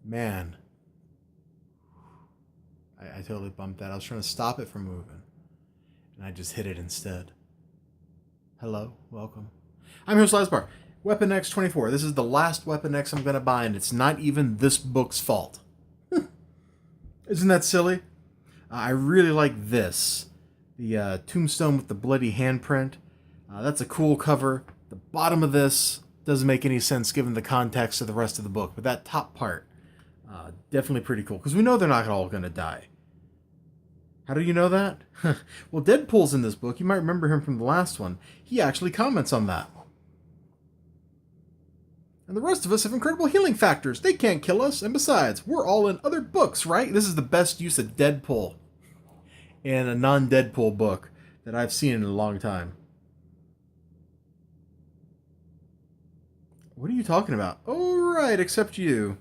Man, I totally bumped that. I was trying to stop it from moving, and I just hit it instead. Hello, welcome. I'm here with Elizibar. Weapon X24. This is the last Weapon X I'm going to buy, and it's not even this book's fault. Isn't that silly? I really like this. The tombstone with the bloody handprint. That's a cool cover. The bottom of this doesn't make any sense given the context of the rest of the book, but that top part, definitely pretty cool, because we know they're not all going to die. How do you know that? Well, Deadpool's in this book. You might remember him from the last one. He actually comments on that. And the rest of us have incredible healing factors. They can't kill us. And besides, we're all in other books, right? This is the best use of Deadpool in a non-Deadpool book that I've seen in a long time. What are you talking about? Oh, right, except you.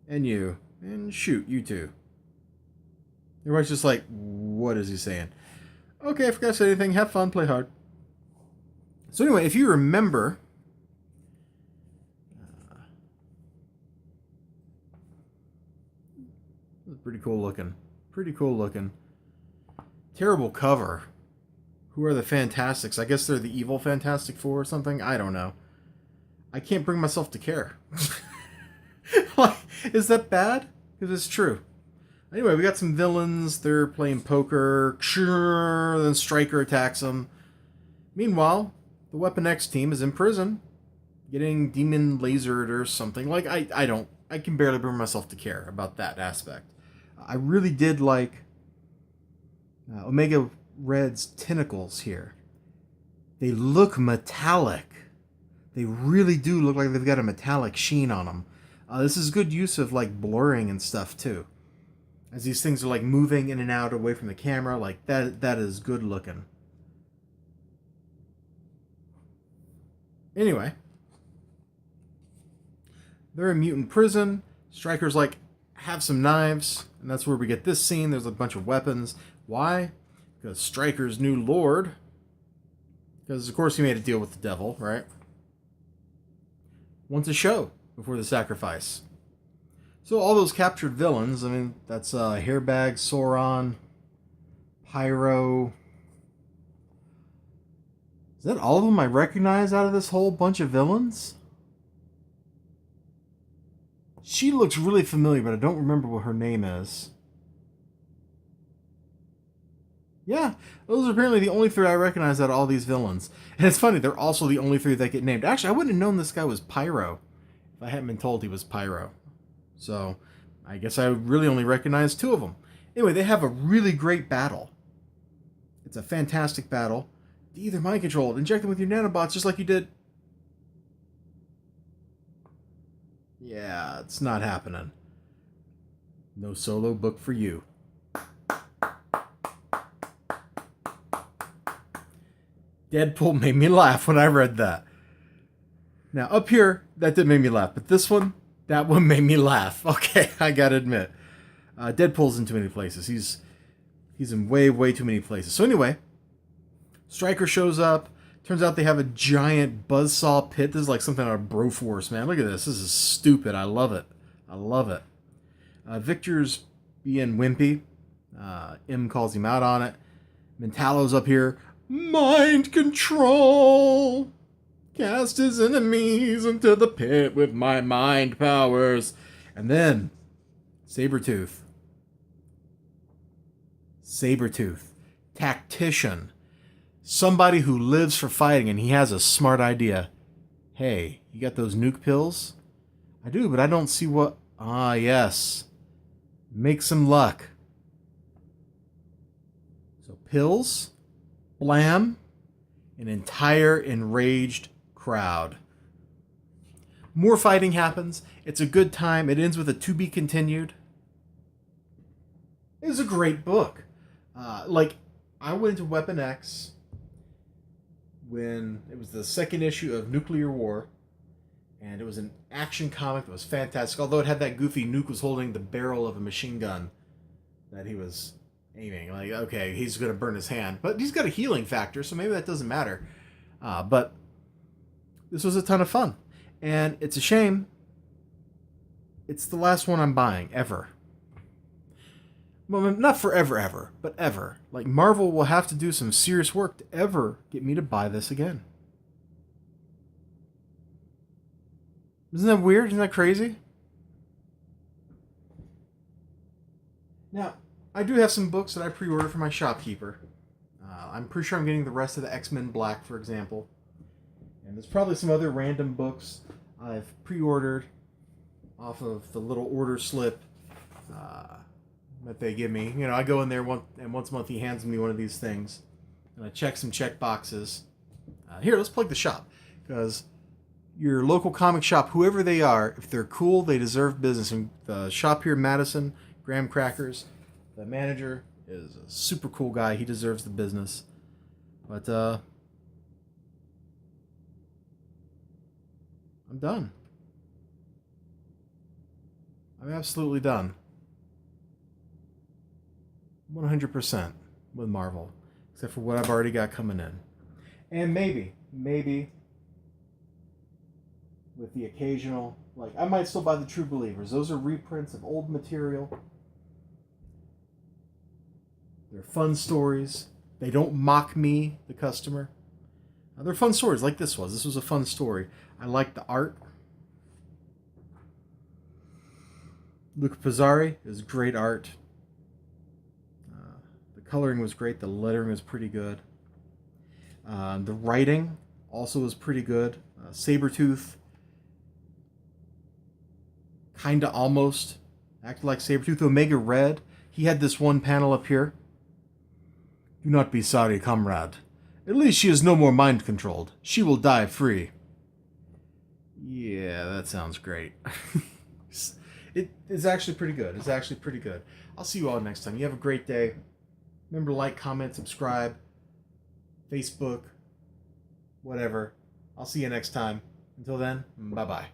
And you. And shoot, you too. Everybody's just like, what is he saying? Okay, I forgot to say anything. Have fun, play hard. So anyway, if you remember... pretty cool looking. Pretty cool looking. Terrible cover. Who are the Fantastics? I guess they're the evil Fantastic Four or something? I don't know. I can't bring myself to care. Is that bad? Because it's true. Anyway, we got some villains. They're playing poker. Then Stryker attacks them. Meanwhile, the Weapon X team is in prison, getting demon lasered or something. Like, I can barely bring myself to care about that aspect. I really did like Omega Red's tentacles here. They look metallic. They really do look like they've got a metallic sheen on them. This is good use of like blurring and stuff too. As these things are like moving in and out away from the camera, like that is good looking. Anyway, they're in mutant prison. Stryker's like, have some knives, and that's where we get this scene. There's a bunch of weapons. Why? Because Stryker's new lord, because of course he made a deal with the devil, right? Wants a show before the sacrifice. So all those captured villains, I mean, that's Hairbag, Sauron, Pyro. Is that all of them I recognize out of this whole bunch of villains? She looks really familiar, but I don't remember what her name is. Yeah, those are apparently the only three I recognize out of all these villains. And it's funny, they're also the only three that get named. Actually, I wouldn't have known this guy was Pyro if I hadn't been told he was Pyro. So, I guess I really only recognize two of them. Anyway, they have a really great battle. It's a fantastic battle. Either mind controlled, inject them with your nanobots just like you did. Yeah, it's not happening. No solo book for you. Deadpool made me laugh when I read that. Now, up here, that didn't make me laugh. But this one, that one made me laugh. Okay, I gotta admit. Deadpool's in too many places. He's in way, way too many places. So anyway, Stryker shows up. Turns out they have a giant buzzsaw pit. This is like something out of Broforce, man. Look at this. This is stupid. I love it. I love it. Victor's being wimpy. M calls him out on it. Mentallo's up here. Mind control. Cast his enemies into the pit with my mind powers. And then, Sabretooth. Tactician. Somebody who lives for fighting, and he has a smart idea. Hey, you got those nuke pills? I do, but I don't see what... Ah, yes. Make some luck. So, pills, blam, an entire enraged crowd. More fighting happens. It's a good time. It ends with a to be continued. It's a great book. I went into Weapon X when it was the second issue of Nuclear War, and it was an action comic that was fantastic, although it had that goofy Nuke was holding the barrel of a machine gun that he was aiming. Like, okay, he's going to burn his hand, but he's got a healing factor, so maybe that doesn't matter. But this was a ton of fun, and it's a shame It's the last one I'm buying, ever. Well, not forever, ever, but ever. Like, Marvel will have to do some serious work to ever get me to buy this again. Isn't that weird? Isn't that crazy? Now, I do have some books that I pre-ordered for my shopkeeper. I'm pretty sure I'm getting the rest of the X-Men Black, for example. And there's probably some other random books I've pre-ordered off of the little order slip that they give me. You know, I go in there once a month he hands me one of these things. And I check some check boxes. Here, let's plug the shop. Because your local comic shop, whoever they are, if they're cool, they deserve business. And the shop here in Madison, Graham Crackers, the manager is a super cool guy. He deserves the business. But, I'm done. I'm absolutely done. 100% with Marvel. Except for what I've already got coming in. And maybe, with the occasional, like, I might still buy the True Believers. Those are reprints of old material. They're fun stories. They don't mock me, the customer. They're fun stories like this was. This was a fun story. I like the art. Luca Pizzari is great art. The coloring was great. The lettering was pretty good. The writing also was pretty good. Sabretooth, kinda almost acted like Sabretooth. Omega Red, he had this one panel up here. Do not be sorry, comrade. At least she is no more mind-controlled. She will die free. Yeah, that sounds great. It's actually pretty good. It's actually pretty good. I'll see you all next time. You have a great day. Remember to like, comment, subscribe. Facebook. Whatever. I'll see you next time. Until then, bye-bye.